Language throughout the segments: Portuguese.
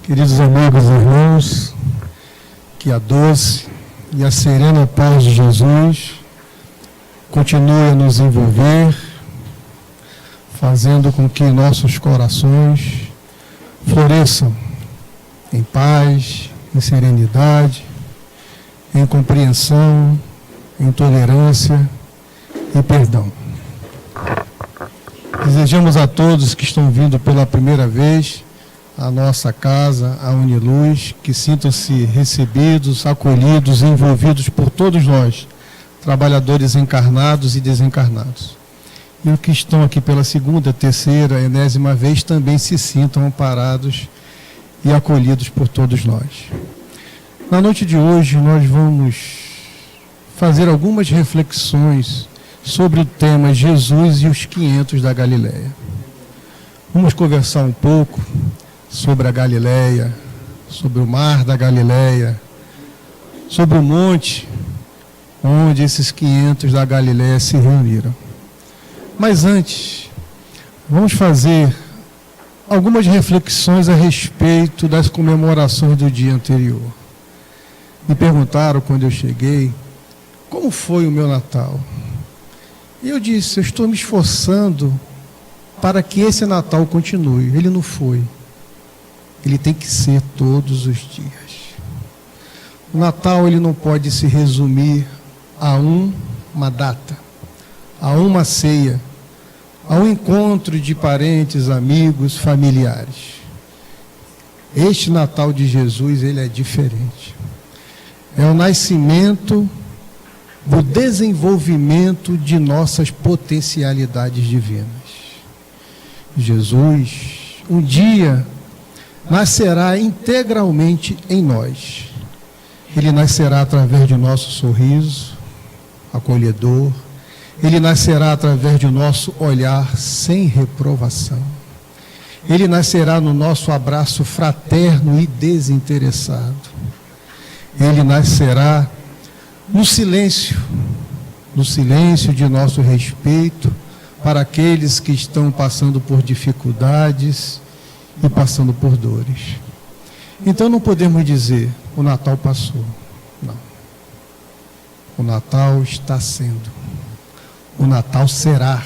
Queridos amigos e irmãos, que a doce e a serena paz de Jesus continue a nos envolver, fazendo com que nossos corações floresçam em paz, em serenidade, em compreensão, em tolerância e perdão. Desejamos a todos que estão vindo pela primeira vez à nossa casa, a Uniluz, que sintam-se recebidos, acolhidos, envolvidos por todos nós, trabalhadores encarnados e desencarnados. E os que estão aqui pela segunda, terceira, enésima vez também se sintam amparados e acolhidos por todos nós. Na noite de hoje nós vamos fazer algumas reflexões sobre o tema Jesus e os 500 da Galileia. Vamos conversar um pouco sobre a Galileia, sobre o mar da Galileia, sobre o monte onde esses 500 da Galileia se reuniram. Mas antes, vamos fazer algumas reflexões a respeito das comemorações do dia anterior. Me perguntaram quando eu cheguei, como foi o meu Natal? E eu disse, eu estou me esforçando para que esse Natal continue. Ele não foi. Ele tem que ser todos os dias. O Natal ele não pode se resumir a uma data, a uma ceia, a um encontro de parentes, amigos, familiares. Este Natal de Jesus, ele é diferente. É o nascimento do desenvolvimento de nossas potencialidades divinas. Jesus, um dia, nascerá integralmente em nós. Ele nascerá através de nosso sorriso acolhedor. Ele nascerá através de nosso olhar sem reprovação. Ele nascerá no nosso abraço fraterno e desinteressado. Ele nascerá no silêncio de nosso respeito para aqueles que estão passando por dificuldades e passando por dores. Então não podemos dizer, o Natal passou. Não. O Natal está sendo. O Natal será.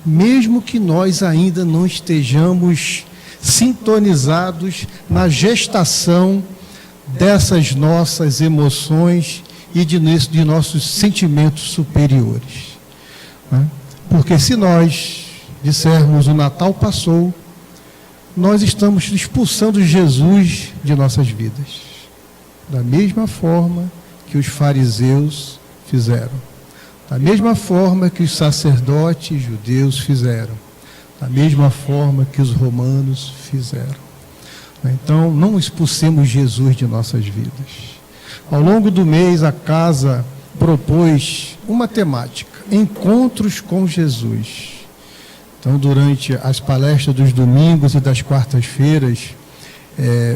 Mesmo que nós ainda não estejamos sintonizados na gestação dessas nossas emoções e de nossos sentimentos superiores. Porque se nós dissermos o Natal passou, nós estamos expulsando Jesus de nossas vidas. Da mesma forma que os fariseus fizeram. Da mesma forma que os sacerdotes judeus fizeram. Da mesma forma que os romanos fizeram. Então, não expulsemos Jesus de nossas vidas. Ao longo do mês, a casa propôs uma temática, encontros com Jesus. Então, durante as palestras dos domingos e das quartas-feiras,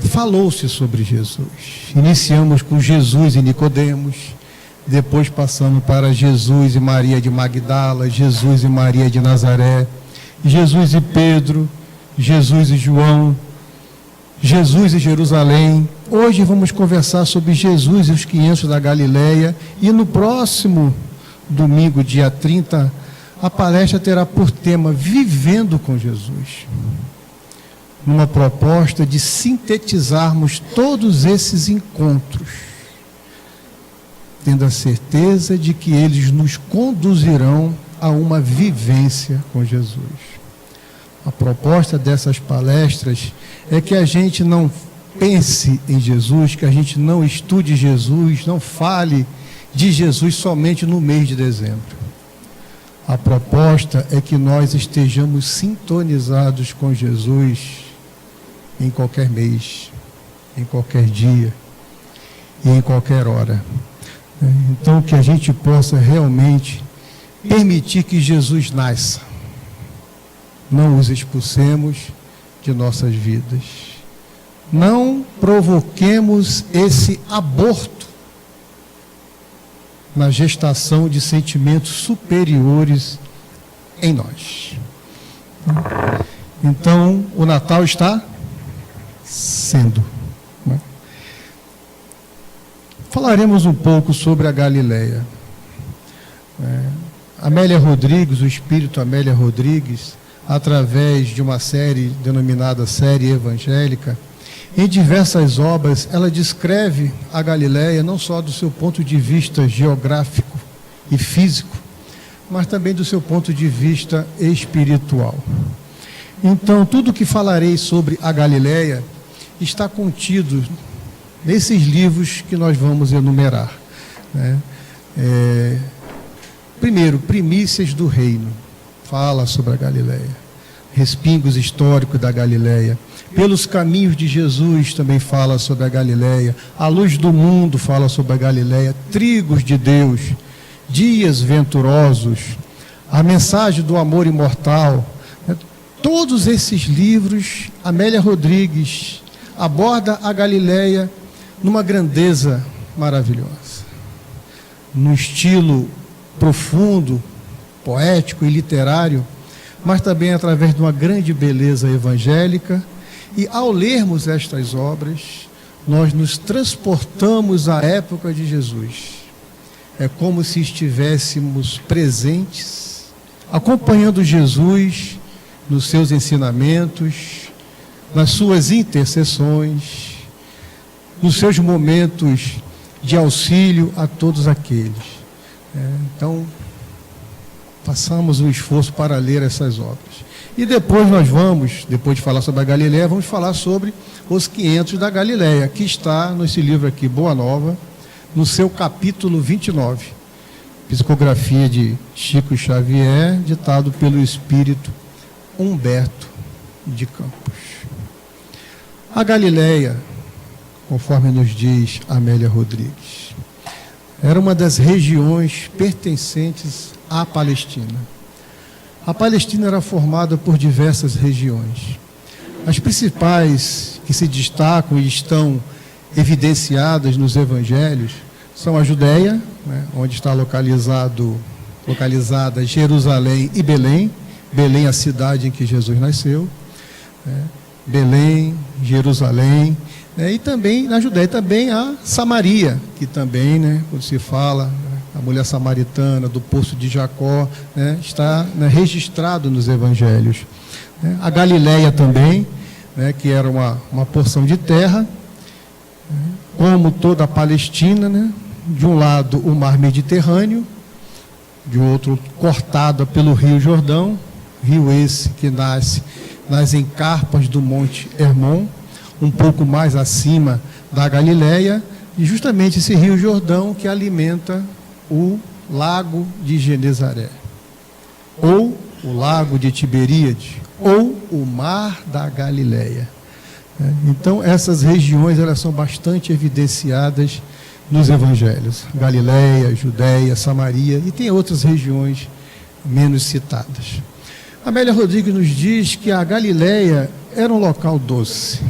falou-se sobre Jesus. Iniciamos com Jesus e Nicodemos, depois passamos para Jesus e Maria de Magdala, Jesus e Maria de Nazaré, Jesus e Pedro, Jesus e João, Jesus e Jerusalém. Hoje vamos conversar sobre Jesus e os 500 da Galileia, e no próximo domingo, dia 30, a palestra terá por tema Vivendo com Jesus. Numa proposta de sintetizarmos todos esses encontros, tendo a certeza de que eles nos conduzirão a uma vivência com Jesus. A proposta dessas palestras é que a gente não pense em Jesus, que a gente não estude Jesus, não fale de Jesus somente no mês de dezembro. A proposta é que nós estejamos sintonizados com Jesus em qualquer mês, em qualquer dia e em qualquer hora. Então, que a gente possa realmente permitir que Jesus nasça. Não os expulsemos de nossas vidas. Não provoquemos esse aborto na gestação de sentimentos superiores em nós. Então, o Natal está sendo. Né? Falaremos um pouco sobre a Galileia. Amélia Rodrigues, o espírito Amélia Rodrigues, através de uma série denominada Série Evangélica, em diversas obras, ela descreve a Galileia não só do seu ponto de vista geográfico e físico, mas também do seu ponto de vista espiritual. Então, tudo o que falarei sobre a Galileia está contido nesses livros que nós vamos enumerar. Né? Primeiro, Primícias do Reino, fala sobre a Galileia. Respingos históricos da Galileia. Pelos caminhos de Jesus também fala sobre a Galileia. A Luz do Mundo fala sobre a Galileia. Trigos de Deus, Dias Venturosos, A Mensagem do Amor Imortal. Todos esses livros, Amélia Rodrigues aborda a Galileia numa grandeza maravilhosa, num estilo profundo, poético e literário, mas também através de uma grande beleza evangélica. E ao lermos estas obras, nós nos transportamos à época de Jesus. É como se estivéssemos presentes, acompanhando Jesus nos seus ensinamentos, nas suas intercessões, nos seus momentos de auxílio a todos aqueles. Então, façamos um esforço para ler essas obras. E depois nós vamos, depois de falar sobre a Galileia, vamos falar sobre os 500 da Galileia, que está nesse livro aqui, Boa Nova, no seu capítulo 29. Psicografia de Chico Xavier, ditado pelo espírito Humberto de Campos. A Galileia, conforme nos diz Amélia Rodrigues, era uma das regiões pertencentes à Palestina. A Palestina era formada por diversas regiões. As principais que se destacam e estão evidenciadas nos evangelhos são a Judéia, né, onde está localizada Jerusalém e Belém. Belém, a cidade em que Jesus nasceu. Belém, Jerusalém. E também na Judéia, também a Samaria, que também, né, quando se fala, a mulher samaritana do poço de Jacó, né, está, né, registrado nos evangelhos. A Galileia também, né, que era uma porção de terra, como toda a Palestina, né, de um lado o mar Mediterrâneo, de outro cortada pelo rio Jordão, rio esse que nasce nas encarpas do Monte Hermon, um pouco mais acima da Galileia, e justamente esse rio Jordão que alimenta o lago de Genezaré, ou o lago de Tiberíades, ou o mar da Galileia. Então, essas regiões elas são bastante evidenciadas nos evangelhos. Galileia, Judéia, Samaria, e tem outras regiões menos citadas. Amélia Rodrigues nos diz que a Galileia era um local doce,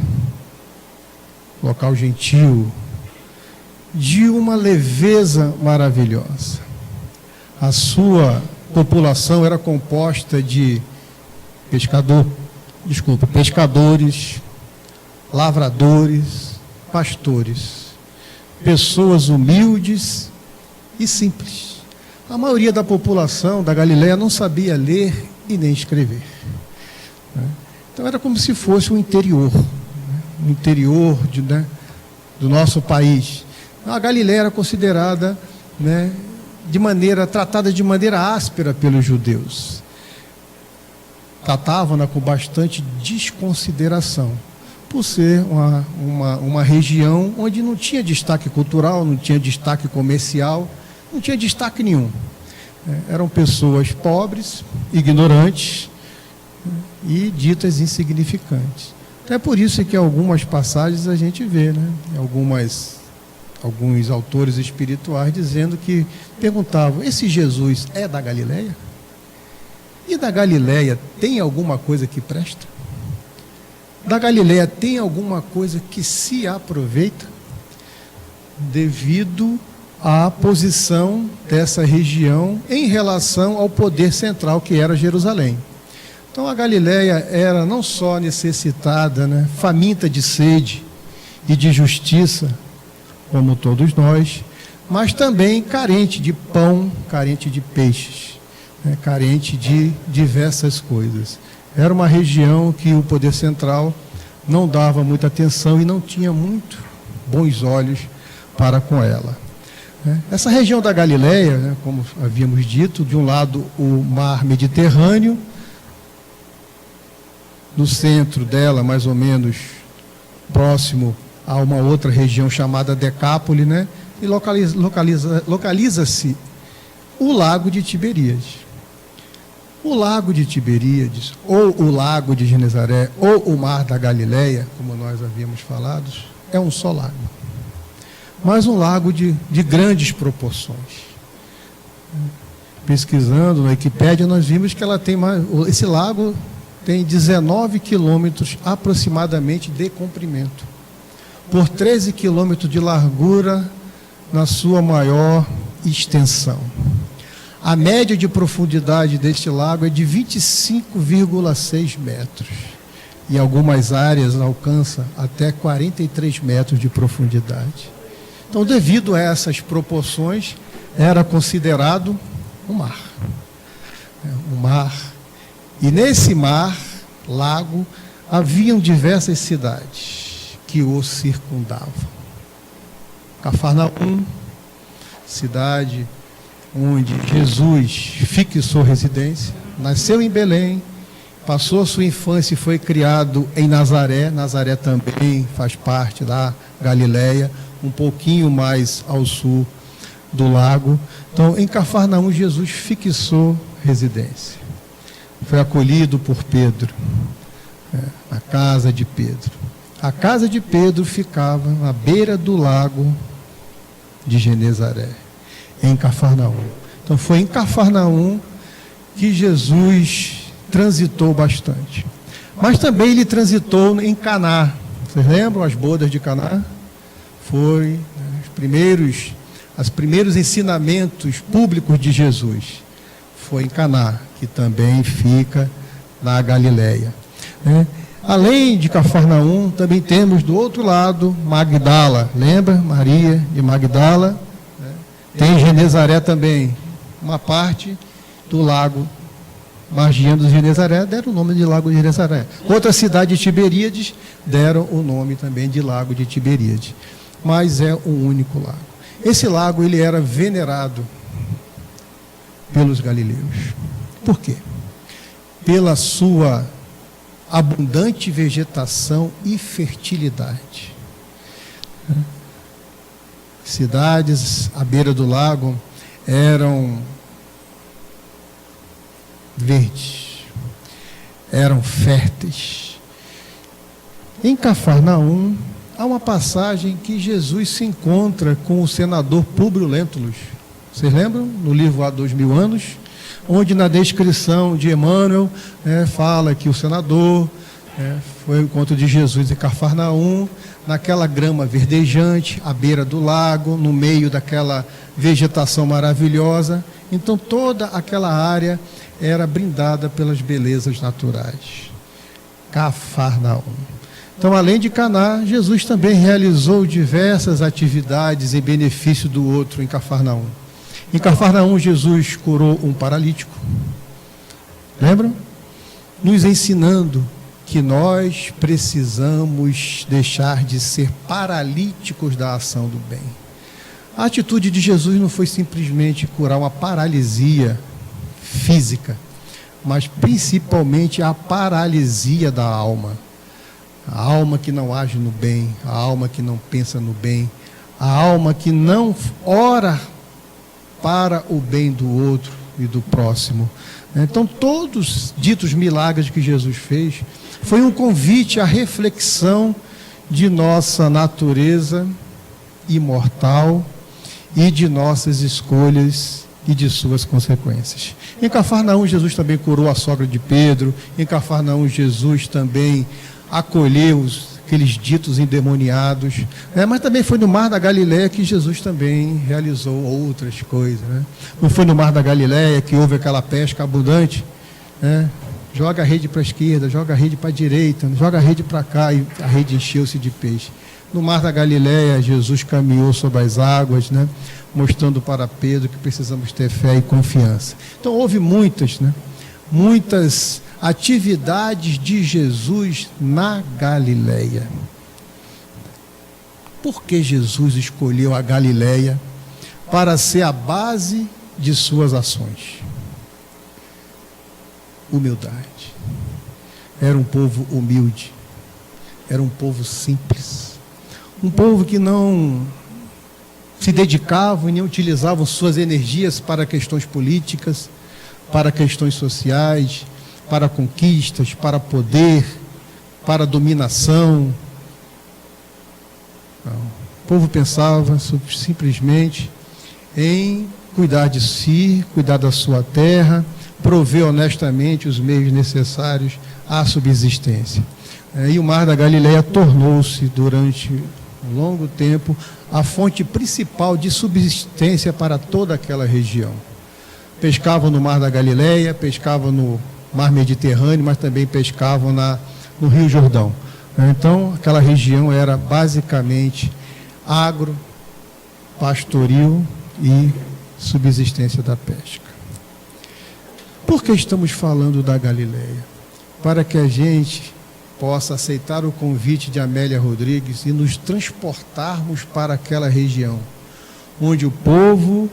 local gentil, de uma leveza maravilhosa. A sua população era composta de pescadores, lavradores, pastores, pessoas humildes e simples. A maioria da população da Galileia não sabia ler e nem escrever. Então era como se fosse o interior, o interior do nosso país. A Galileia era considerada, né, tratada de maneira áspera pelos judeus. Tratavam-na com bastante desconsideração, por ser uma região onde não tinha destaque cultural, não tinha destaque comercial, não tinha destaque nenhum. Eram pessoas pobres, ignorantes e ditas insignificantes. É por isso que algumas passagens a gente vê, né, alguns autores espirituais dizendo que perguntavam: esse Jesus é da Galileia? E da Galileia tem alguma coisa que presta? Da Galileia tem alguma coisa que se aproveita? Devido à posição dessa região em relação ao poder central que era Jerusalém. Então a Galileia era não só necessitada, né, faminta de sede e de justiça, como todos nós, mas também carente de pão, carente de peixes, né, carente de diversas coisas. Era uma região que o poder central não dava muita atenção e não tinha muito bons olhos para com ela. Essa região da Galileia, né, como havíamos dito, de um lado o mar Mediterrâneo, no centro dela, mais ou menos próximo a uma outra região chamada Decápole, né, e localiza-se o Lago de Tiberíades. O Lago de Tiberíades, ou o Lago de Genezaré, ou o Mar da Galileia, como nós havíamos falado, é um só lago. Mas um lago de grandes proporções. Pesquisando na Wikipédia, nós vimos que esse lago tem 19 quilômetros aproximadamente de comprimento, por 13 quilômetros de largura na sua maior extensão. A média de profundidade deste lago é de 25,6 metros. Em algumas áreas alcança até 43 metros de profundidade. Então, devido a essas proporções, era considerado um mar. Um mar. E nesse mar, lago, haviam diversas cidades que o circundavam. Cafarnaum, cidade onde Jesus fixou residência, nasceu em Belém, passou a sua infância e foi criado em Nazaré. Nazaré também faz parte da Galileia, um pouquinho mais ao sul do lago. Então, em Cafarnaum, Jesus fixou residência. Foi acolhido por Pedro, na casa de Pedro. A casa de Pedro ficava na beira do lago de Genezaré, em Cafarnaum. Então, foi em Cafarnaum que Jesus transitou bastante. Mas também ele transitou em Caná. Vocês lembram as bodas de Caná? Foi os primeiros ensinamentos públicos de Jesus. Foi em Caná, que também fica na Galileia. Além de Cafarnaum, também temos do outro lado Magdala. Lembra? Maria de Magdala. Tem Genezaré também. Uma parte do lago margeando Genezaré deram o nome de Lago de Genezaré. Outra cidade de Tiberíades deram o nome também de Lago de Tiberíades. Mas é um único lago. Esse lago ele era venerado pelos galileus. Por quê? Pela sua abundante vegetação e fertilidade. Cidades à beira do lago eram verdes, eram férteis. Em Cafarnaum, há uma passagem que Jesus se encontra com o senador Públio Lentulus. Vocês lembram? No livro Há 2000 anos, onde na descrição de Emmanuel, fala que o senador foi ao encontro de Jesus em Cafarnaum, naquela grama verdejante, à beira do lago, no meio daquela vegetação maravilhosa. Então toda aquela área era brindada pelas belezas naturais. Cafarnaum. Então, além de Caná, Jesus também realizou diversas atividades em benefício do outro em Cafarnaum. Em Cafarnaum, Jesus curou um paralítico. Lembram? Nos ensinando que nós precisamos deixar de ser paralíticos da ação do bem. A atitude de Jesus não foi simplesmente curar uma paralisia física, mas principalmente a paralisia da alma. A alma que não age no bem, a alma que não pensa no bem, a alma que não ora para o bem do outro e do próximo. Então, todos os ditos milagres que Jesus fez foi um convite à reflexão de nossa natureza imortal e de nossas escolhas e de suas consequências. Em Cafarnaum, Jesus também curou a sogra de Pedro. Em Cafarnaum, Jesus também acolheu aqueles ditos endemoniados, mas também foi no Mar da Galileia que Jesus também realizou outras coisas. Não foi no Mar da Galileia que houve aquela pesca abundante, joga a rede para a esquerda, joga a rede para a direita, joga a rede para cá, e a rede encheu-se de peixe. No mar da Galileia, Jesus caminhou sobre as águas, né, mostrando para Pedro que precisamos ter fé e confiança. Então houve muitas atividades de Jesus na Galileia. Por que Jesus escolheu a Galileia para ser a base de suas ações? Humildade. Era um povo humilde, era um povo simples, um povo que não se dedicava e nem utilizavam suas energias para questões políticas, para questões sociais, para conquistas, para poder, para dominação. Não. O povo pensava simplesmente em cuidar de si, cuidar da sua terra, prover honestamente os meios necessários à subsistência. E o Mar da Galileia tornou-se, durante um longo tempo, a fonte principal de subsistência para toda aquela região. Pescavam no Mar da Galileia, pescavam no Mar Mediterrâneo, mas também pescavam no Rio Jordão. Então, aquela região era basicamente agro, pastoril e subsistência da pesca. Por que estamos falando da Galileia? Para que a gente possa aceitar o convite de Amélia Rodrigues e nos transportarmos para aquela região, onde o povo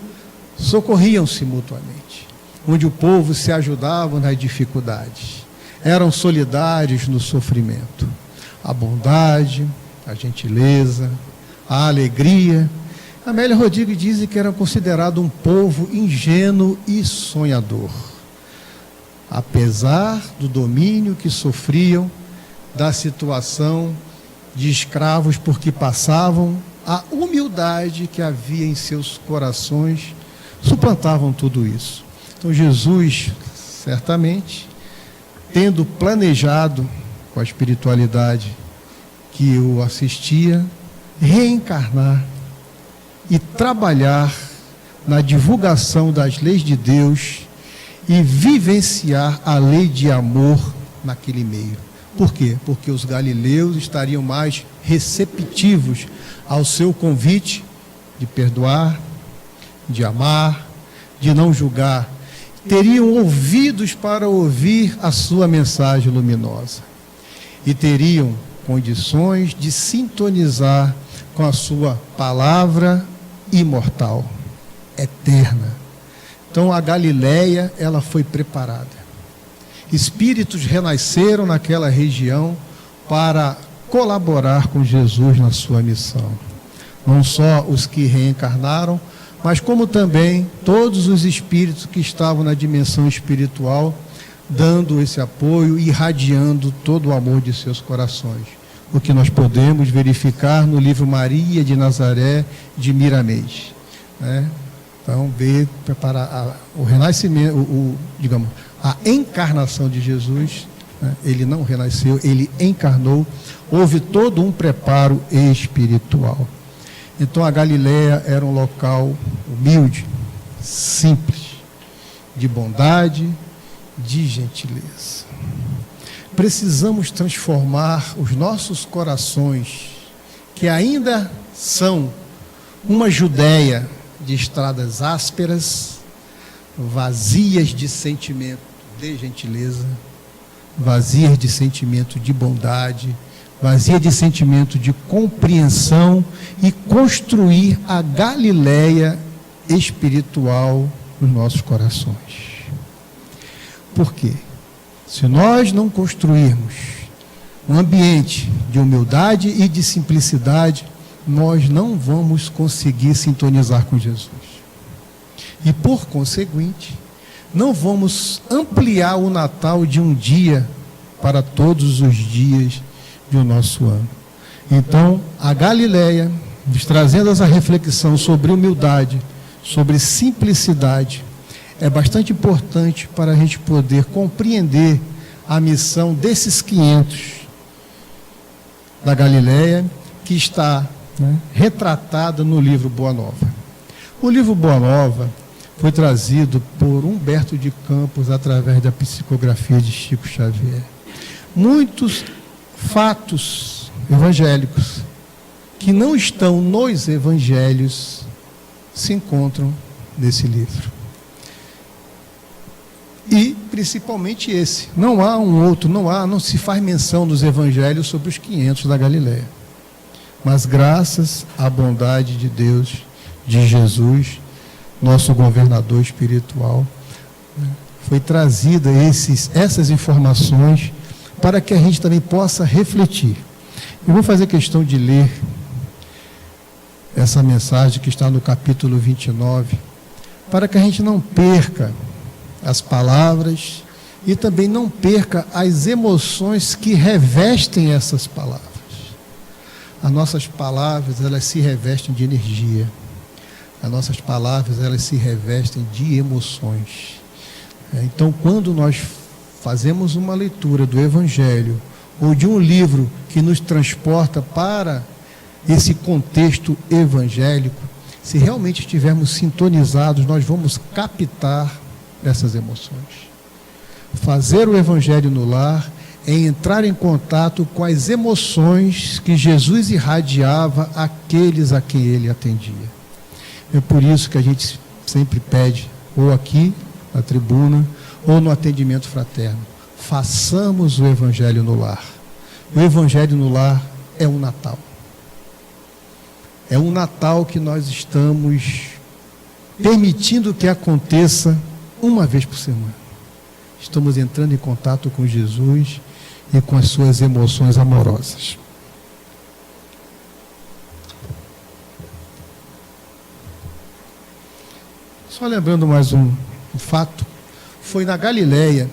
socorriam-se mutuamente, onde o povo se ajudava nas dificuldades, eram solidários no sofrimento. A bondade, a gentileza, a alegria. Amélia Rodrigues diz que era considerado um povo ingênuo e sonhador. Apesar do domínio que sofriam, da situação de escravos por que passavam, a humildade que havia em seus corações suplantavam tudo isso. Então Jesus, certamente, tendo planejado com a espiritualidade que o assistia, reencarnar e trabalhar na divulgação das leis de Deus e vivenciar a lei de amor naquele meio. Por quê? Porque os galileus estariam mais receptivos ao seu convite de perdoar, de amar, de não julgar. Teriam ouvidos para ouvir a sua mensagem luminosa. E teriam condições de sintonizar com a sua palavra imortal, eterna. Então a Galileia, ela foi preparada. Espíritos renasceram naquela região para colaborar com Jesus na sua missão. Não só os que reencarnaram, mas como também todos os espíritos que estavam na dimensão espiritual, dando esse apoio e irradiando todo o amor de seus corações. O que nós podemos verificar no livro Maria de Nazaré, de Miramês, né? Então, preparar o renascimento, a encarnação de Jesus, né? Ele não renasceu, ele encarnou. Houve todo um preparo espiritual. Então, a Galileia era um local humilde, simples, de bondade, de gentileza. Precisamos transformar os nossos corações, que ainda são uma Judéia de estradas ásperas, vazias de sentimento de gentileza, vazias de sentimento de bondade, vazia de sentimento de compreensão, e construir a Galileia espiritual nos nossos corações. Por quê? Se nós não construirmos um ambiente de humildade e de simplicidade, nós não vamos conseguir sintonizar com Jesus. E, por conseguinte, não vamos ampliar o Natal de um dia para todos os dias do nosso ano. Então, a Galileia, nos trazendo essa reflexão sobre humildade, sobre simplicidade, é bastante importante para a gente poder compreender a missão desses 500 da Galileia, que está retratada no livro Boa Nova. O livro Boa Nova foi trazido por Humberto de Campos através da psicografia de Chico Xavier. Muitos fatos evangélicos que não estão nos evangelhos se encontram nesse livro. E principalmente esse. Não há um outro, não se faz menção nos evangelhos sobre os 500 da Galileia. Mas graças à bondade de Deus, de Jesus, nosso governador espiritual, foi trazida essas informações para que a gente também possa refletir. Eu vou fazer questão de ler essa mensagem que está no capítulo 29, para que a gente não perca as palavras e também não perca as emoções que revestem essas palavras. As nossas palavras, elas se revestem de energia. As nossas palavras, elas se revestem de emoções. Então, quando nós fazemos uma leitura do Evangelho ou de um livro que nos transporta para esse contexto evangélico, se realmente estivermos sintonizados, nós vamos captar essas emoções. Fazer o Evangelho no lar é entrar em contato com as emoções que Jesus irradiava àqueles a quem ele atendia. É por isso que a gente sempre pede, ou aqui na tribuna, ou no atendimento fraterno, façamos o Evangelho no lar. O Evangelho no lar é um Natal. É um Natal que nós estamos permitindo que aconteça uma vez por semana. Estamos entrando em contato com Jesus e com as suas emoções amorosas. Só lembrando mais um fato, foi na Galileia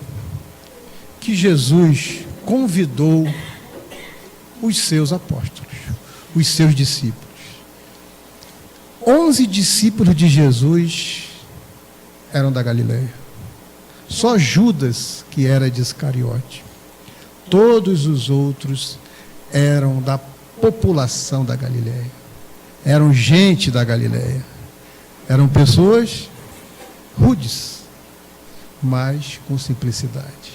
que Jesus convidou os seus apóstolos, os seus discípulos. 11 discípulos de Jesus eram da Galileia. Só Judas, que era de Iscariote. Todos os outros eram da população da Galileia. Eram gente da Galileia. Eram pessoas rudes, mas com simplicidade,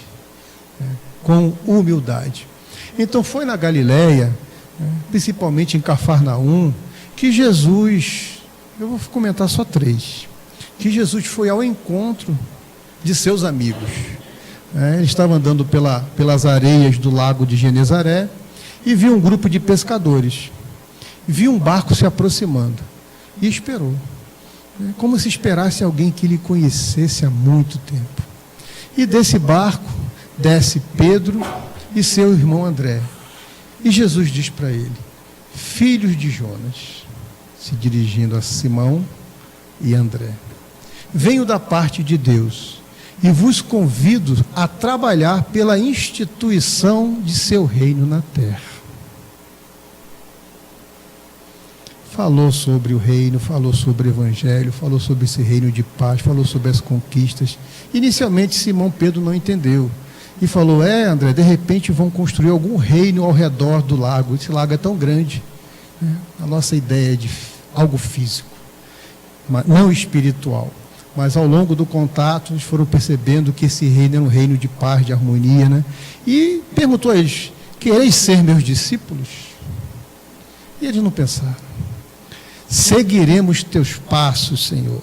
com humildade. Então foi na Galileia, principalmente em Cafarnaum, que Jesus, eu vou comentar só 3, que Jesus foi ao encontro de seus amigos. Ele estava andando pelas areias do lago de Genezaré e viu um grupo de pescadores. Viu um barco se aproximando e esperou. Como se esperasse alguém que ele conhecesse há muito tempo. E desse barco desce Pedro e seu irmão André. E Jesus diz para ele: filhos de Jonas, se dirigindo a Simão e André, venho da parte de Deus e vos convido a trabalhar pela instituição de seu reino na terra. Falou sobre o reino, falou sobre o evangelho, falou sobre esse reino de paz, falou sobre as conquistas. Inicialmente Simão Pedro não entendeu e falou: André, de repente vão construir algum reino ao redor do lago. Esse lago é tão grande. A nossa ideia é de algo físico, não espiritual. Mas ao longo do contato, eles foram percebendo que esse reino era um reino de paz, de harmonia, E perguntou a eles: quereis ser meus discípulos? E eles não pensaram. Seguiremos teus passos, Senhor.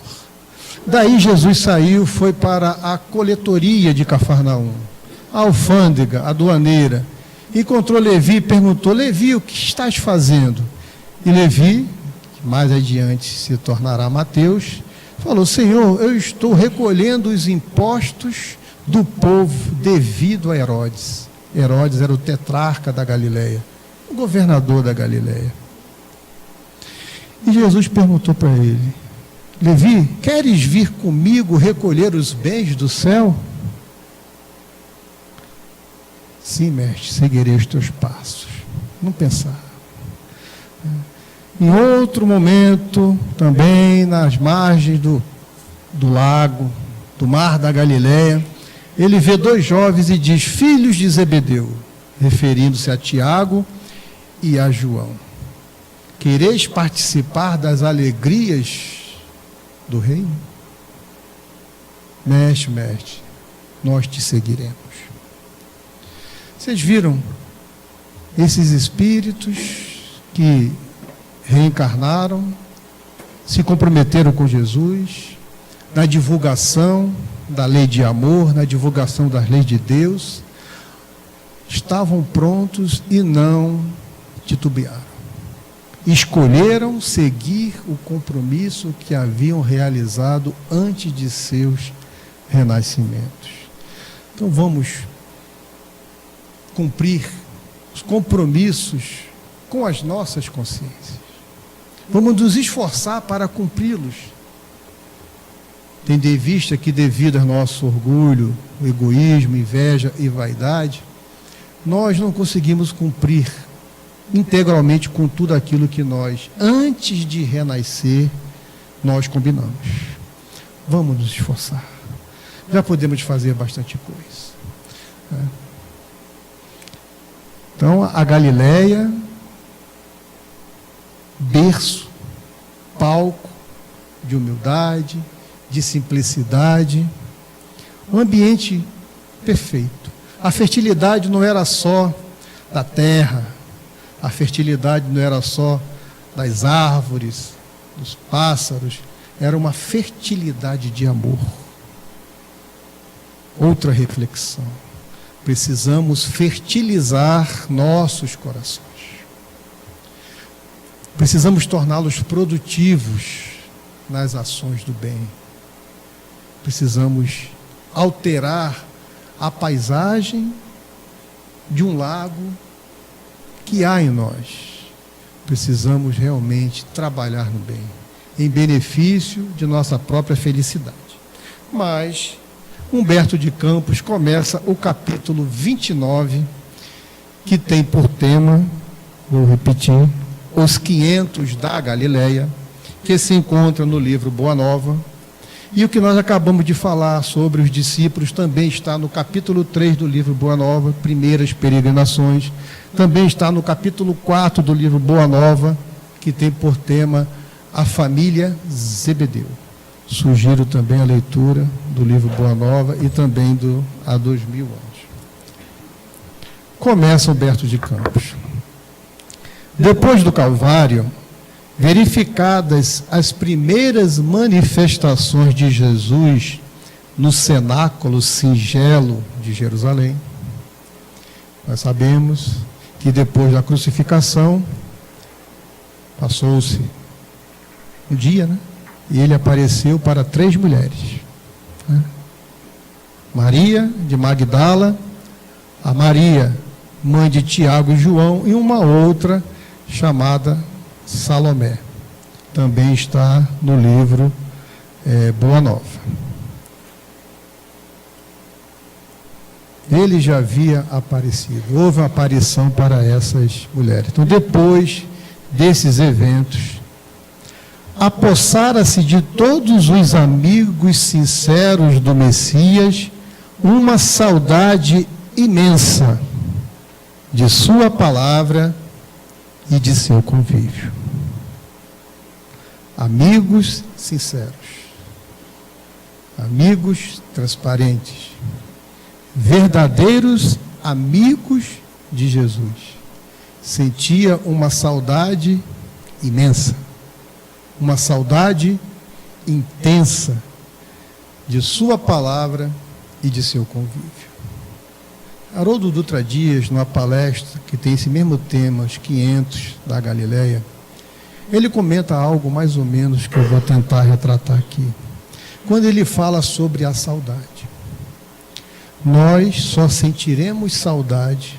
Daí Jesus saiu, foi para a coletoria de Cafarnaum, a alfândega, a aduaneira. Encontrou Levi e perguntou: Levi, o que estás fazendo? E Levi, que mais adiante se tornará Mateus, falou: Senhor, eu estou recolhendo os impostos do povo devido a Herodes. Herodes era o tetrarca da Galileia, o governador da Galileia. E Jesus perguntou para ele: Levi, queres vir comigo recolher os bens do céu? Sim, mestre, seguirei os teus passos. Não pensar. Em outro momento, também nas margens do lago, do mar da Galileia, ele vê 2 jovens e diz: filhos de Zebedeu, referindo-se a Tiago e a João. Quereis participar das alegrias do reino? Mestre, mestre, nós te seguiremos. Vocês viram esses espíritos que reencarnaram, se comprometeram com Jesus, na divulgação da lei de amor, na divulgação das leis de Deus, estavam prontos e não titubearam. Escolheram seguir o compromisso que haviam realizado antes de seus renascimentos. Então vamos cumprir os compromissos com as nossas consciências. Vamos nos esforçar para cumpri-los. Tendo em vista que, devido ao nosso orgulho, egoísmo, inveja e vaidade, nós não conseguimos cumprir integralmente com tudo aquilo que nós, antes de renascer, nós combinamos. Vamos nos esforçar. Já podemos fazer bastante coisa. Então, a Galileia, berço, palco de humildade, de simplicidade, um ambiente perfeito. A fertilidade não era só da terra, a fertilidade não era só das árvores, dos pássaros, era uma fertilidade de amor. Outra reflexão. Precisamos fertilizar nossos corações. Precisamos torná-los produtivos nas ações do bem. Precisamos alterar a paisagem de um lago que há em nós. Precisamos realmente trabalhar no bem, em benefício de nossa própria felicidade. Mas Humberto de Campos começa o capítulo 29, que tem por tema, vou repetir, os 500 da Galileia, que se encontra no livro Boa Nova, e o que nós acabamos de falar sobre os discípulos também está no capítulo 3 do livro Boa Nova, Primeiras Peregrinações, também está no capítulo 4 do livro Boa Nova, que tem por tema a família Zebedeu. Sugiro também a leitura do livro Boa Nova e também do Há 2000 anos. Começa Humberto de Campos. Depois do Calvário, verificadas as primeiras manifestações de Jesus no cenáculo singelo de Jerusalém, nós sabemos que depois da crucificação, passou-se um dia, né? E ele apareceu para 3 mulheres. Maria de Magdala, a Maria, mãe de Tiago e João, e uma outra chamada Salomé. Também está no livro Boa Nova. Ele já havia aparecido, houve uma aparição para essas mulheres. Então, depois desses eventos, apossara-se de todos os amigos sinceros do Messias uma saudade imensa de sua palavra e de seu convívio. Amigos sinceros, amigos transparentes, verdadeiros amigos de Jesus. Sentia uma saudade imensa, uma saudade intensa de sua palavra e de seu convívio. Haroldo Dutra Dias, numa palestra que tem esse mesmo tema, os 500 da Galileia, ele comenta algo mais ou menos que eu vou tentar retratar aqui. Quando ele fala sobre a saudade. Nós só sentiremos saudade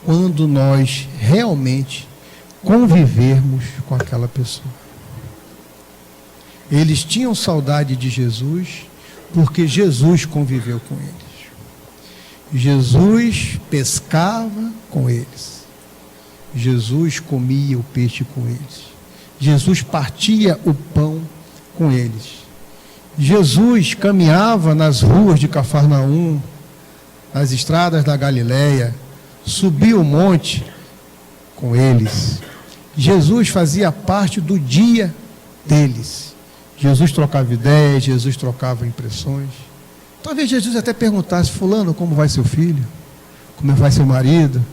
quando nós realmente convivermos com aquela pessoa. Eles tinham saudade de Jesus porque Jesus conviveu com eles. Jesus pescava com eles. Jesus comia o peixe com eles. Jesus partia o pão com eles. Jesus caminhava nas ruas de Cafarnaum, nas estradas da Galileia, subia o monte com eles. Jesus fazia parte do dia deles. Jesus trocava ideias, Jesus trocava impressões. Talvez Jesus até perguntasse: fulano, como vai seu filho? Como vai seu marido?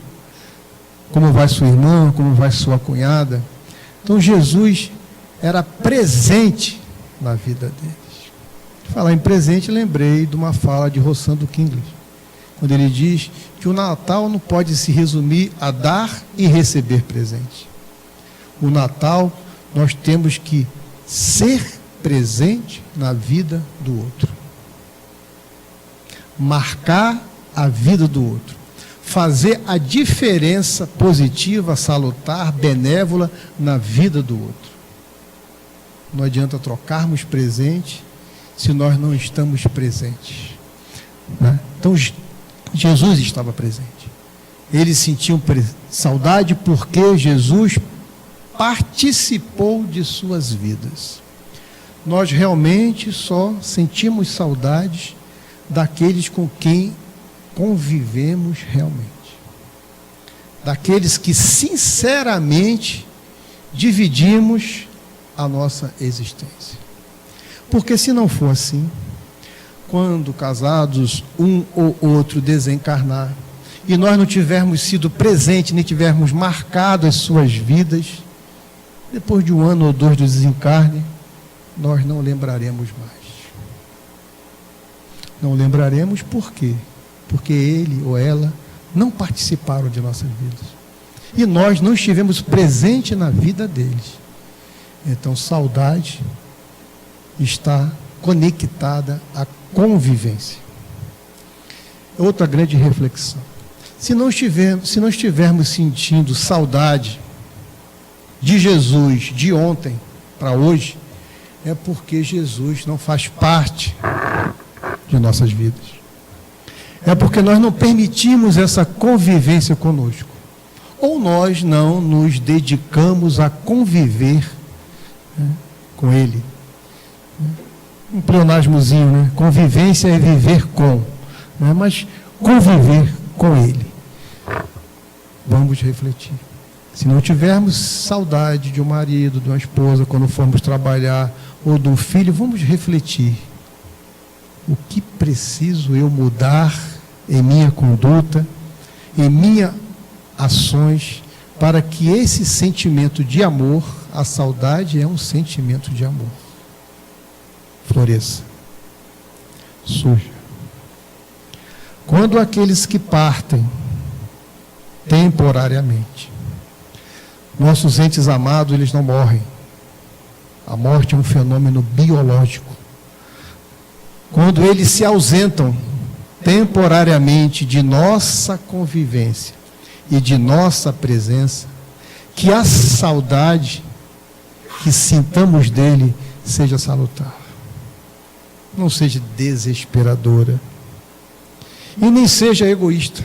Como vai sua irmã? Como vai sua cunhada? Então Jesus era presente na vida deles. Falar em presente, lembrei de uma fala de Rossando Kingley, quando ele diz que o Natal não pode se resumir a dar e receber presente. O Natal, nós temos que ser presente na vida do outro. Marcar a vida do outro. Fazer a diferença positiva, salutar, benévola na vida do outro. Não adianta trocarmos presente se nós não estamos presentes, né? Então Jesus estava presente. Eles sentiam saudade porque Jesus participou de suas vidas. Nós realmente só sentimos saudades daqueles com quem convivemos realmente, daqueles que sinceramente dividimos a nossa existência. Porque se não for assim, quando casados um ou outro desencarnar e nós não tivermos sido presentes, nem tivermos marcado as suas vidas, depois de 1 ano ou 2 do desencarne, nós não lembraremos mais. Não lembraremos por quê? Porque ele ou ela não participaram de nossas vidas. E nós não estivemos presentes na vida deles. Então, saudade está conectada à convivência. Outra grande reflexão. Se não estivermos sentindo saudade de Jesus de ontem para hoje, é porque Jesus não faz parte de nossas vidas. É porque nós não permitimos essa convivência conosco. Ou nós não nos dedicamos a conviver, né, com Ele. Um pleonasmozinho, né? Convivência é viver com, né? Mas conviver com Ele. Vamos refletir. Se não tivermos saudade de um marido, de uma esposa, quando formos trabalhar, ou de um filho, vamos refletir. O que preciso eu mudar em minha conduta, em minhas ações, para que esse sentimento de amor, a saudade é um sentimento de amor, floresça, surja. Quando aqueles que partem temporariamente, nossos entes amados, eles não morrem. A morte é um fenômeno biológico. Quando eles se ausentam temporariamente de nossa convivência e de nossa presença, que a saudade que sintamos dele seja salutar, não seja desesperadora e nem seja egoísta.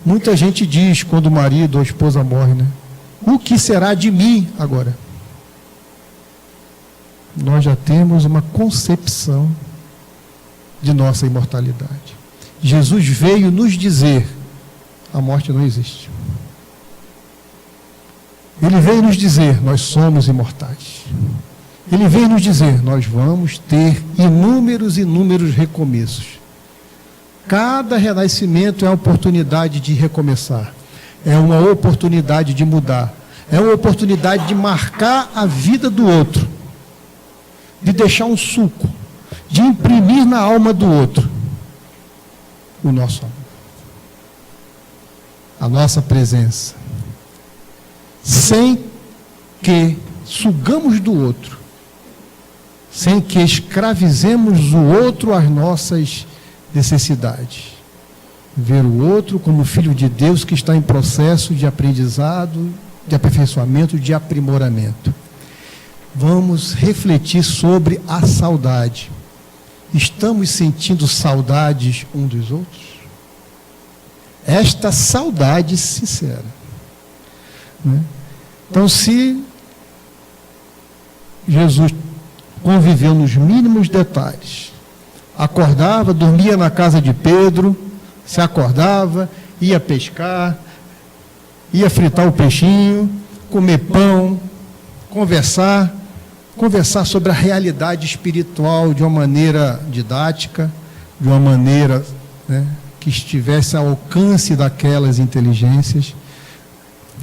Muita gente diz quando o marido ou a esposa morre, né? O que será de mim agora? Nós já temos uma concepção de nossa imortalidade. Jesus veio nos dizer: a morte não existe. Ele veio nos dizer: nós somos imortais. Ele veio nos dizer: nós vamos ter inúmeros recomeços. Cada renascimento é uma oportunidade de recomeçar. É uma oportunidade de mudar. É uma oportunidade de marcar a vida do outro. De deixar um suco. De imprimir na alma do outro o nosso amor. A nossa presença. Sem que sugamos do outro. Sem que escravizemos o outro às nossas necessidades. Ver o outro como filho de Deus que está em processo de aprendizado, de aperfeiçoamento, de aprimoramento. Vamos refletir sobre a saudade. Estamos sentindo saudades um dos outros? Esta saudade sincera, né? Então, se Jesus conviveu nos mínimos detalhes, acordava, dormia na casa de Pedro, se acordava, ia pescar, ia fritar o peixinho, comer pão, conversar, conversar sobre a realidade espiritual de uma maneira didática, de uma maneira, né, que estivesse ao alcance daquelas inteligências.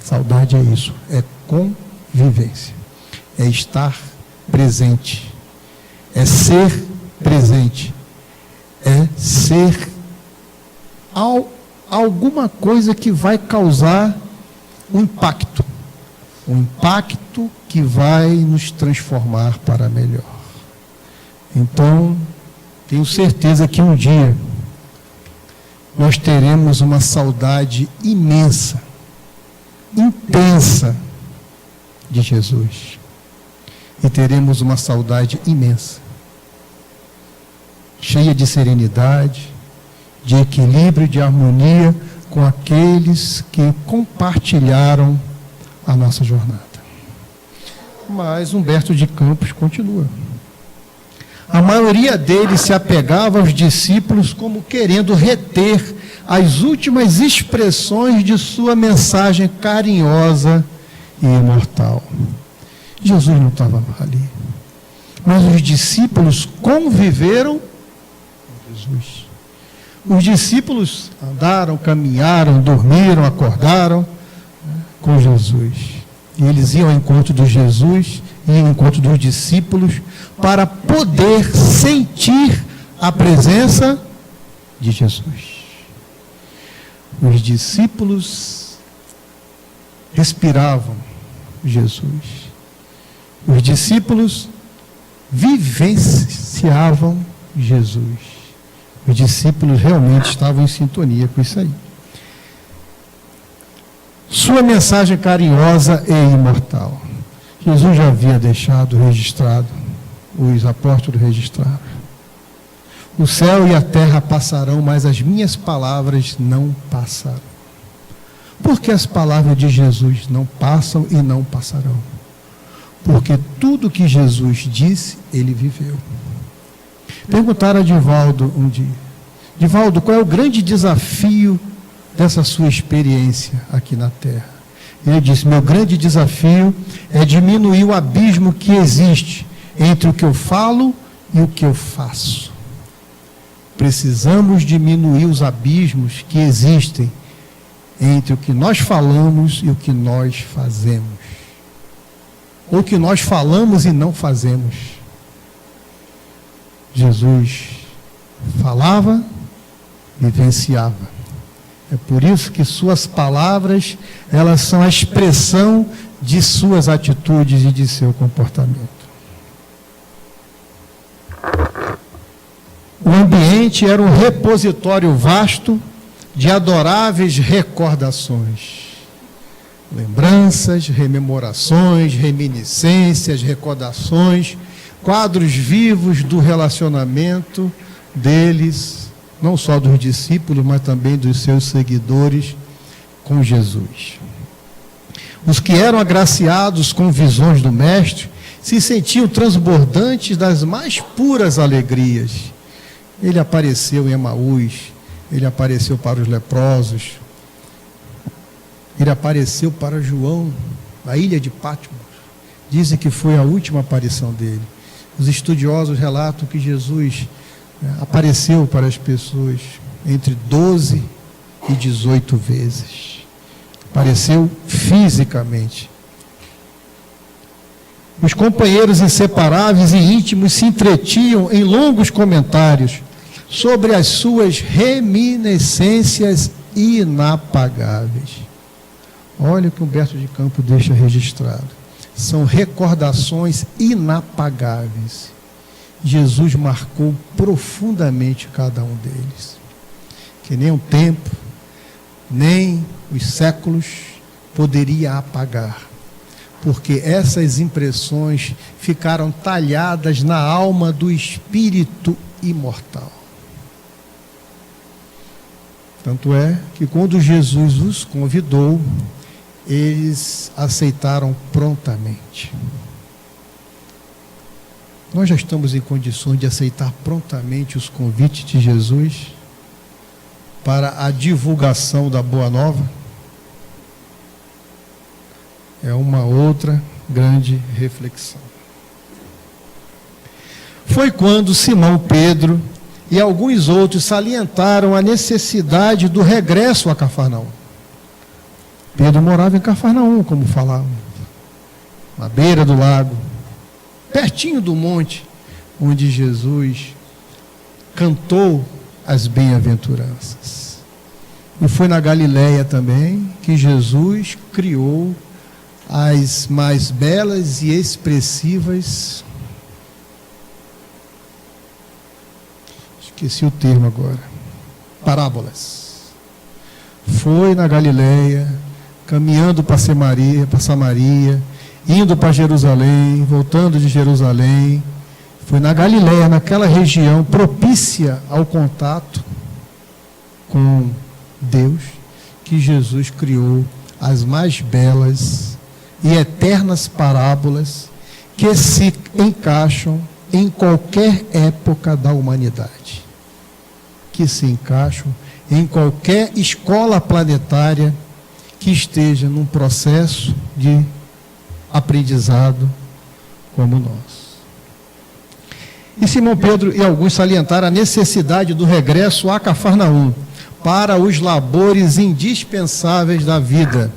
Saudade é isso, é convivência, é estar presente, é ser presente, é ser alguma coisa que vai causar um impacto que vai nos transformar para melhor. Então, tenho certeza que um dia nós teremos uma saudade imensa, intensa de Jesus. E teremos uma saudade imensa, cheia de serenidade, de equilíbrio, de harmonia com aqueles que compartilharam a nossa jornada. Mas Humberto de Campos continua. A maioria deles se apegava aos discípulos como querendo reter as últimas expressões de sua mensagem carinhosa e imortal. Jesus não estava ali, mas os discípulos conviveram com Jesus. Os discípulos andaram, caminharam, dormiram, acordaram com Jesus. E eles iam ao encontro de Jesus, iam ao encontro dos discípulos, para poder sentir a presença de Jesus. Os discípulos respiravam Jesus. Os discípulos vivenciavam Jesus. Os discípulos realmente estavam em sintonia com isso aí. Sua mensagem carinhosa e imortal. Jesus já havia deixado registrado, os apóstolos registraram. O céu e a terra passarão, mas as minhas palavras não passarão. Porque as palavras de Jesus não passam e não passarão. Porque tudo que Jesus disse, ele viveu. Perguntaram a Divaldo um dia: Divaldo, qual é o grande desafio dessa sua experiência aqui na Terra? Ele disse: meu grande desafio é diminuir o abismo que existe entre o que eu falo e o que eu faço. Precisamos diminuir os abismos que existem entre o que nós falamos e o que nós fazemos. Ou o que nós falamos e não fazemos. Jesus falava, vivenciava. É por isso que suas palavras, elas são a expressão de suas atitudes e de seu comportamento. O ambiente era um repositório vasto de adoráveis recordações. Lembranças, rememorações, reminiscências, recordações, quadros vivos do relacionamento deles, não só dos discípulos, mas também dos seus seguidores com Jesus. Os que eram agraciados com visões do Mestre se sentiam transbordantes das mais puras alegrias. Ele apareceu em Emaús, ele apareceu para os leprosos, ele apareceu para João, na ilha de Patmos. Dizem que foi a última aparição dele. Os estudiosos relatam que Jesus apareceu para as pessoas entre 12 e 18 vezes. Apareceu fisicamente. Os companheiros inseparáveis e íntimos se entretinham em longos comentários sobre as suas reminiscências inapagáveis. Olha o que Humberto de Campos deixa registrado. São recordações inapagáveis. Jesus marcou profundamente cada um deles. Que nem o tempo, nem os séculos poderia apagar. Porque essas impressões ficaram talhadas na alma do espírito imortal. Tanto é que quando Jesus os convidou, eles aceitaram prontamente. Nós já estamos em condições de aceitar prontamente os convites de Jesus para a divulgação da Boa Nova? É uma outra grande reflexão. foi quando Simão Pedro e alguns outros salientaram a necessidade do regresso a Cafarnaum. Pedro morava em Cafarnaum, como falavam, na beira do lago, pertinho do monte onde Jesus cantou as bem-aventuranças. E foi na Galileia também que Jesus criou as mais belas e expressivas, esqueci o termo agora, parábolas. Foi na Galileia, caminhando para Samaria, indo para Jerusalém, voltando de Jerusalém. Foi na Galileia, naquela região propícia ao contato com Deus, que Jesus criou as mais belas e eternas parábolas que se encaixam em qualquer época da humanidade, que se encaixam em qualquer escola planetária que esteja num processo de aprendizado como nós. E Simão Pedro e alguns salientaram a necessidade do regresso a Cafarnaum para os labores indispensáveis da vida.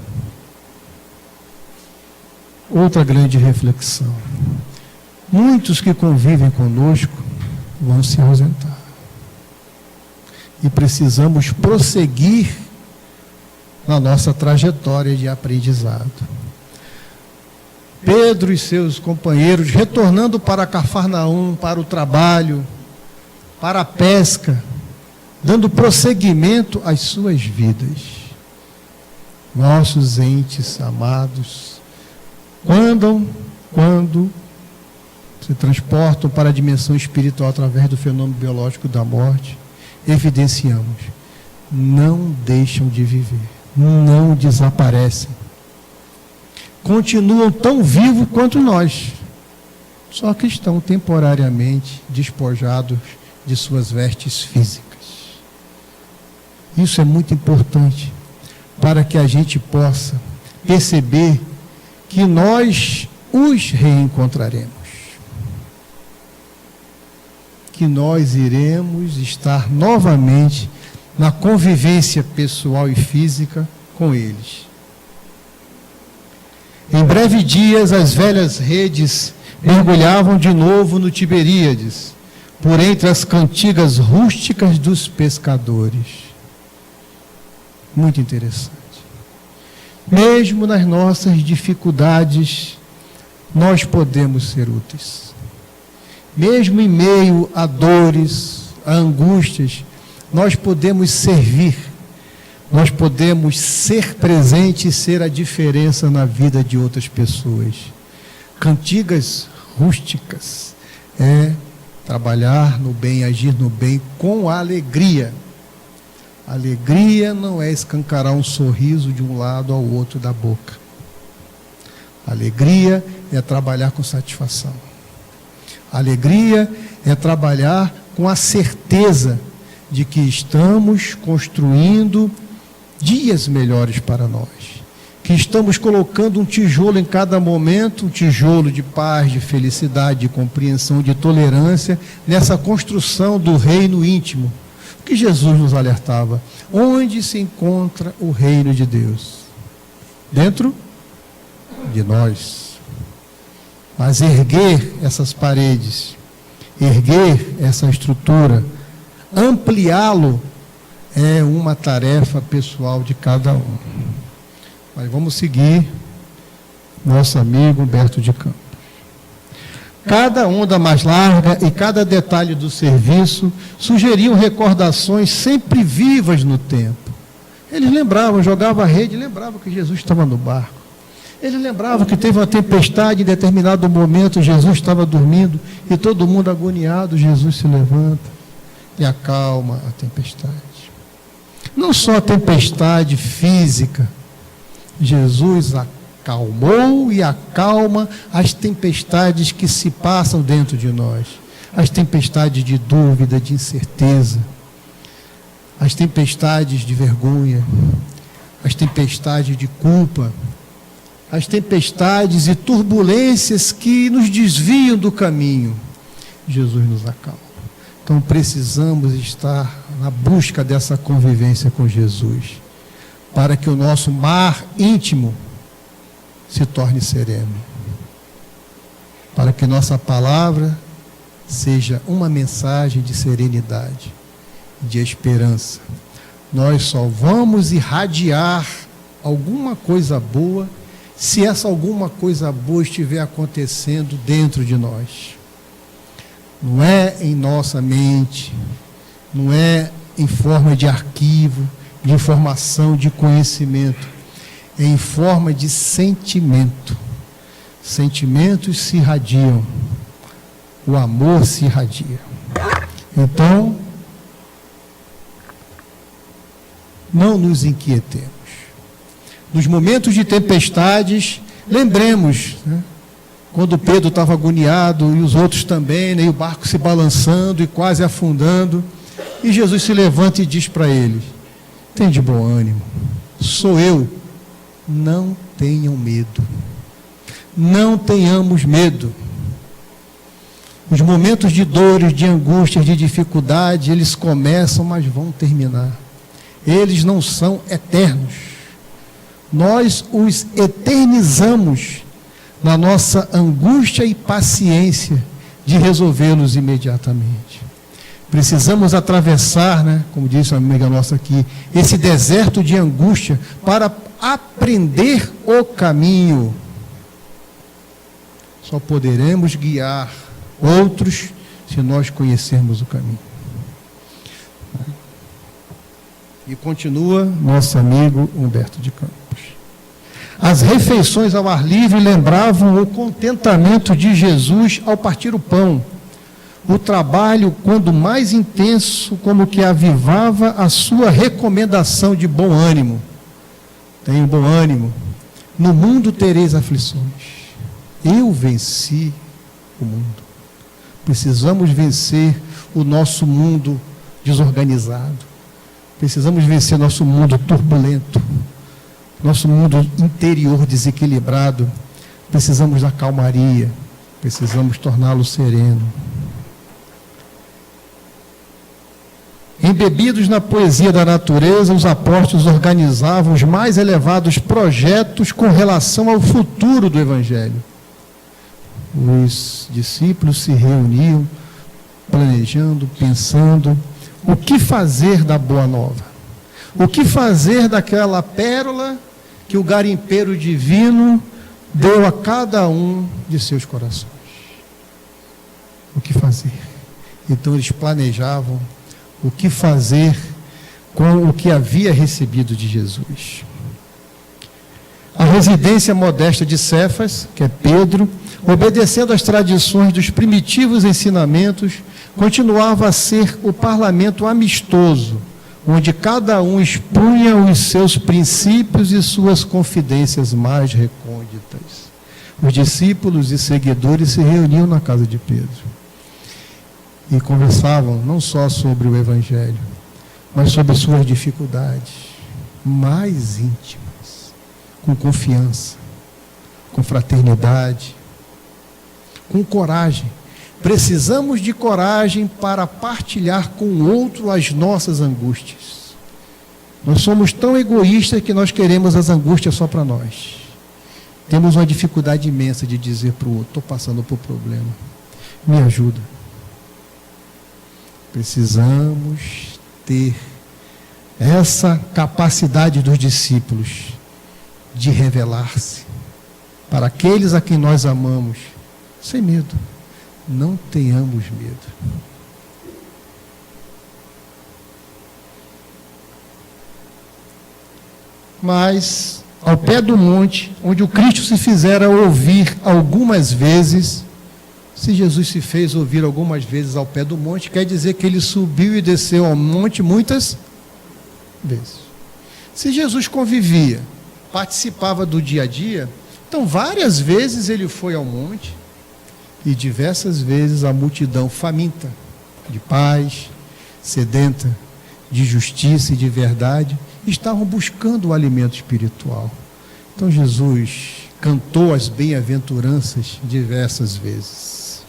Outra grande reflexão. Muitos que convivem conosco vão se ausentar. E precisamos prosseguir na nossa trajetória de aprendizado. Pedro e seus companheiros retornando para Cafarnaum, para o trabalho, para a pesca, dando prosseguimento às suas vidas. Nossos entes amados, quando se transportam para a dimensão espiritual através do fenômeno biológico da morte, evidenciamos, não deixam de viver, não desaparecem. Continuam tão vivos quanto nós, só que estão temporariamente despojados de suas vestes físicas. Isso é muito importante para que a gente possa perceber que nós os reencontraremos, que nós iremos estar novamente na convivência pessoal e física com eles. Em breve dias, as velhas redes mergulhavam de novo no Tiberíades, por entre as cantigas rústicas dos pescadores. Muito interessante. Mesmo nas nossas dificuldades, nós podemos ser úteis. Mesmo em meio a dores, a angústias, nós podemos servir. Nós podemos ser presentes e ser a diferença na vida de outras pessoas. Cantigas rústicas é trabalhar no bem, agir no bem com alegria. Alegria não é escancarar um sorriso de um lado ao outro da boca. Alegria é trabalhar com satisfação. Alegria é trabalhar com a certeza de que estamos construindo dias melhores para nós, que estamos colocando um tijolo em cada momento, um tijolo de paz, de felicidade, de compreensão, de tolerância, nessa construção do reino íntimo, que Jesus nos alertava. Onde se encontra o reino de Deus? Dentro de nós. Mas erguer essas paredes, erguer essa estrutura, ampliá-lo, é uma tarefa pessoal de cada um. Mas vamos seguir nosso amigo Humberto de Campos. Cada onda mais larga e cada detalhe do serviço sugeriam recordações sempre vivas no tempo. Eles lembravam, jogavam a rede, lembravam que Jesus estava no barco. Eles lembravam que teve uma tempestade em determinado momento, Jesus estava dormindo e todo mundo agoniado, Jesus se levanta e acalma a tempestade. Não só a tempestade física, Jesus acalmou e acalma as tempestades que se passam dentro de nós. As tempestades de dúvida, de incerteza, as tempestades de vergonha, as tempestades de culpa, as tempestades e turbulências que nos desviam do caminho. Jesus nos acalma. Então precisamos estar na busca dessa convivência com Jesus, para que o nosso mar íntimo se torne sereno, para que nossa palavra seja uma mensagem de serenidade, de esperança. Nós só vamos irradiar alguma coisa boa se essa alguma coisa boa estiver acontecendo dentro de nós. Não é em nossa mente, não é em forma de arquivo, de informação, de conhecimento, é em forma de sentimento. Sentimentos se irradiam, o amor se irradia. Então, não nos inquietemos. Nos momentos de tempestades, lembremos, né, quando Pedro estava agoniado e os outros também, né, e o barco se balançando e quase afundando, e Jesus se levanta e diz para eles: tem de bom ânimo, sou eu, não tenham medo, não tenhamos medo. Os momentos de dores, de angústias, de dificuldade, eles começam, mas vão terminar. Eles não são eternos. Nós os eternizamos na nossa angústia e paciência de resolvê-los imediatamente. Precisamos atravessar, né, como disse uma amiga nossa aqui, esse deserto de angústia para aprender o caminho. Só poderemos guiar outros se nós conhecermos o caminho. E continua nosso amigo Humberto de Campos. As refeições ao ar livre lembravam o contentamento de Jesus ao partir o pão. O trabalho, quando mais intenso, como que avivava a sua recomendação de bom ânimo. Tenha bom ânimo. No mundo tereis aflições. Eu venci o mundo. Precisamos vencer o nosso mundo desorganizado. Precisamos vencer nosso mundo turbulento, nosso mundo interior desequilibrado. Precisamos da calmaria, precisamos torná-lo sereno. Embebidos na poesia da natureza, os apóstolos organizavam os mais elevados projetos com relação ao futuro do Evangelho. Os discípulos se reuniam, planejando, pensando o que fazer da boa nova, o que fazer daquela pérola que o garimpeiro divino deu a cada um de seus corações. O que fazer? Então eles planejavam o que fazer com o que havia recebido de Jesus. A residência modesta de Cefas, que é Pedro, obedecendo às tradições dos primitivos ensinamentos, continuava a ser o parlamento amistoso, onde cada um expunha os seus princípios e suas confidências mais recônditas. Os discípulos e seguidores se reuniam na casa de Pedro e conversavam não só sobre o Evangelho, mas sobre suas dificuldades mais íntimas, com confiança, com fraternidade, com coragem. Precisamos de coragem para partilhar com o outro as nossas angústias. Nós somos tão egoístas que nós queremos as angústias só para nós. Temos uma dificuldade imensa de dizer para o outro: estou passando por problema, me ajuda. Precisamos ter essa capacidade dos discípulos de revelar-se para aqueles a quem nós amamos, sem medo. Não tenhamos medo. Mas, ao pé do monte, onde o Cristo se fizera ouvir algumas vezes, se Jesus se fez ouvir algumas vezes ao pé do monte, quer dizer que ele subiu e desceu ao monte muitas vezes. Se Jesus convivia, participava do dia a dia, então várias vezes ele foi ao monte, e diversas vezes a multidão faminta de paz, sedenta de justiça e de verdade, estavam buscando o alimento espiritual. Então Jesus cantou as bem-aventuranças diversas vezes.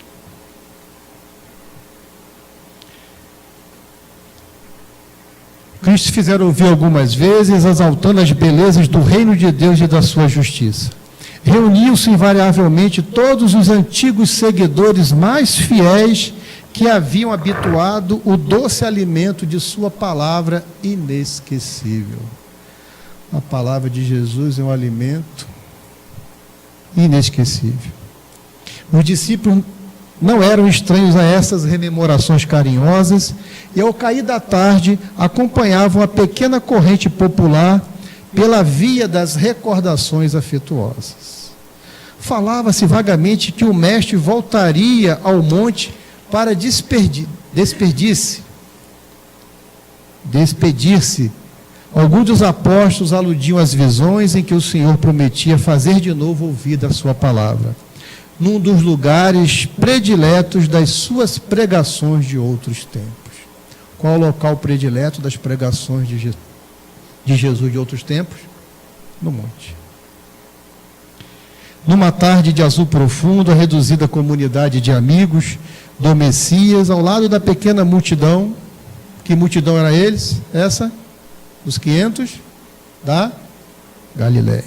Cristo fizeram ouvir algumas vezes, exaltando as belezas do reino de Deus e da sua justiça. Reuniam-se invariavelmente todos os antigos seguidores mais fiéis que haviam habituado o doce alimento de sua palavra inesquecível. A palavra de Jesus é um alimento inesquecível. Os discípulos não eram estranhos a essas rememorações carinhosas e, ao cair da tarde, acompanhavam a pequena corrente popular pela via das recordações afetuosas. Falava-se vagamente que o mestre voltaria ao monte para despedir-se. Alguns dos apóstolos aludiam às visões em que o Senhor prometia fazer de novo ouvida a sua palavra, num dos lugares prediletos das suas pregações de outros tempos. Qual o local predileto das pregações de Jesus de outros tempos? No monte. Numa tarde de azul profundo, a reduzida comunidade de amigos do Messias, ao lado da pequena multidão. Que multidão era eles? Essa? Dos 500 da Galileia.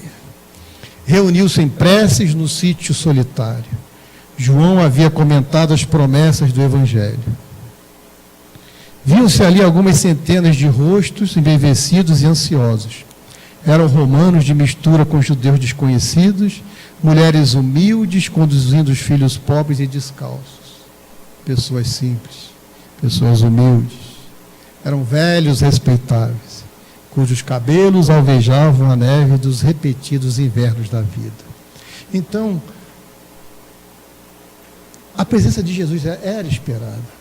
Reuniu-se em preces no sítio solitário. João havia comentado as promessas do Evangelho. Viam-se ali algumas centenas de rostos embevecidos e ansiosos. Eram romanos de mistura com judeus desconhecidos, mulheres humildes conduzindo os filhos pobres e descalços. Pessoas simples, pessoas humildes. Eram velhos respeitáveis, cujos cabelos alvejavam a neve dos repetidos invernos da vida. Então, a presença de Jesus era esperada.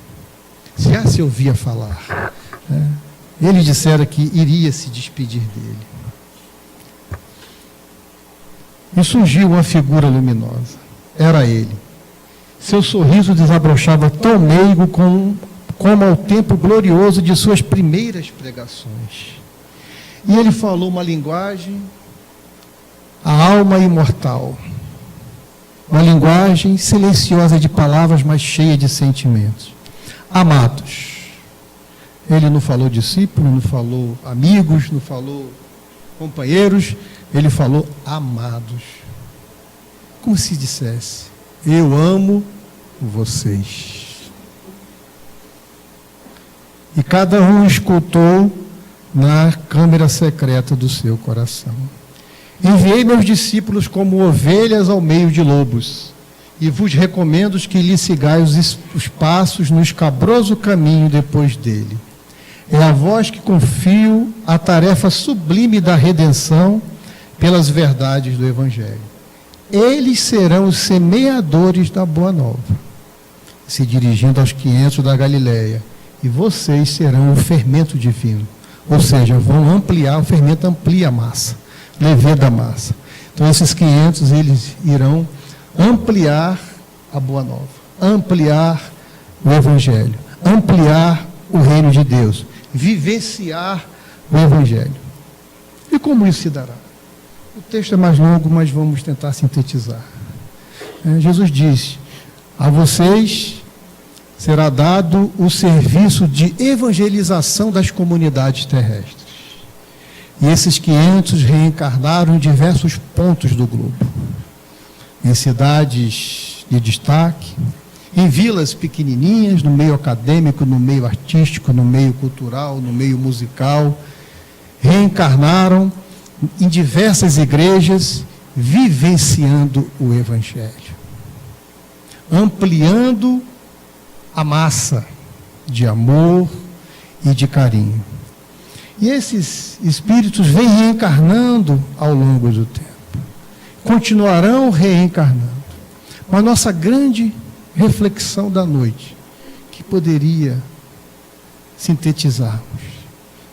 Já se ouvia falar. Né? Ele dissera que iria se despedir dele. E surgiu uma figura luminosa. Era ele. Seu sorriso desabrochava tão meigo como ao tempo glorioso de suas primeiras pregações. E ele falou uma linguagem, a alma imortal. Uma linguagem silenciosa de palavras, mas cheia de sentimentos. Amados. Ele não falou discípulos, não falou amigos, não falou companheiros, ele falou amados. Como se dissesse, eu amo vocês. E cada um escutou na câmara secreta do seu coração. Enviei meus discípulos como ovelhas ao meio de lobos, e vos recomendo que lhe sigais os passos no escabroso caminho depois dele. É a vós que confio a tarefa sublime da redenção pelas verdades do Evangelho. Eles serão os semeadores da Boa Nova, se dirigindo aos 500 da Galileia, e vocês serão o fermento divino. Ou seja, vão ampliar, o fermento amplia a massa, leveza da massa. Então esses 500, eles irão ampliar a Boa Nova, ampliar o Evangelho, ampliar o reino de Deus, vivenciar o Evangelho. E como isso se dará? O texto é mais longo, mas vamos tentar sintetizar. Jesus disse, a vocês será dado o serviço de evangelização das comunidades terrestres. E esses 500 reencarnaram em diversos pontos do globo. Em cidades de destaque, em vilas pequenininhas, no meio acadêmico, no meio artístico, no meio cultural, no meio musical. Reencarnaram em diversas igrejas, vivenciando o Evangelho. Ampliando a massa de amor e de carinho. E esses espíritos vêm reencarnando ao longo do tempo. Continuarão reencarnando. Mas a nossa grande reflexão da noite, que poderia sintetizarmos,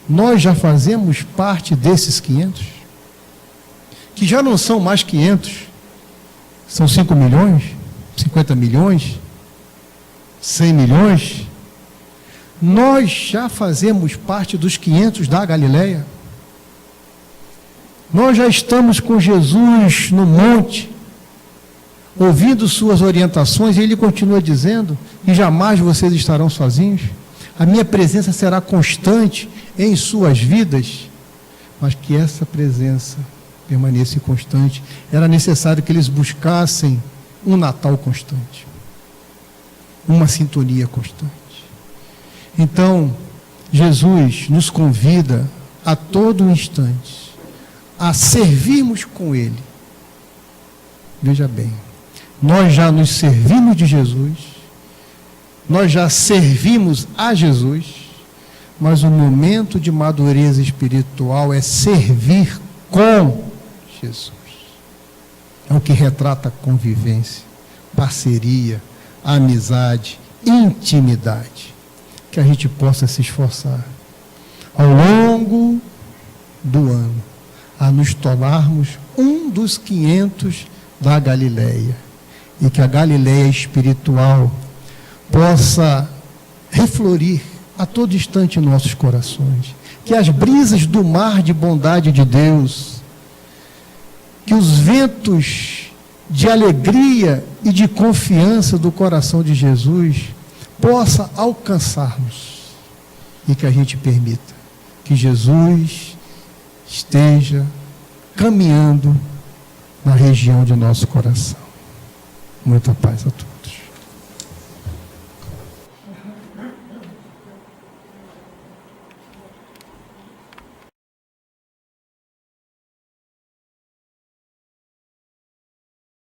nós já fazemos parte desses 500, que já não são mais 500, são 5 milhões, 50 milhões, 100 milhões. Nós já fazemos parte dos 500 da Galileia. Nós já estamos com Jesus no monte, ouvindo suas orientações, e ele continua dizendo, e jamais vocês estarão sozinhos. a minha presença será constante em suas vidas, mas que essa presença permaneça constante, era necessário que eles buscassem um Natal constante, uma sintonia constante. Então, Jesus nos convida a todo instante a servirmos com Ele. Veja bem, nós já nos servimos de Jesus, nós já servimos a Jesus, mas o momento de madureza espiritual é servir com Jesus. É o que retrata a convivência, parceria, amizade, intimidade. Que a gente possa se esforçar ao longo do ano a nos tornarmos um dos 500 da Galileia, e que a Galileia espiritual possa reflorir a todo instante em nossos corações, que as brisas do mar de bondade de Deus, que os ventos de alegria e de confiança do coração de Jesus possa alcançar-nos, e que a gente permita que Jesus esteja caminhando na região de nosso coração. Muita paz a todos.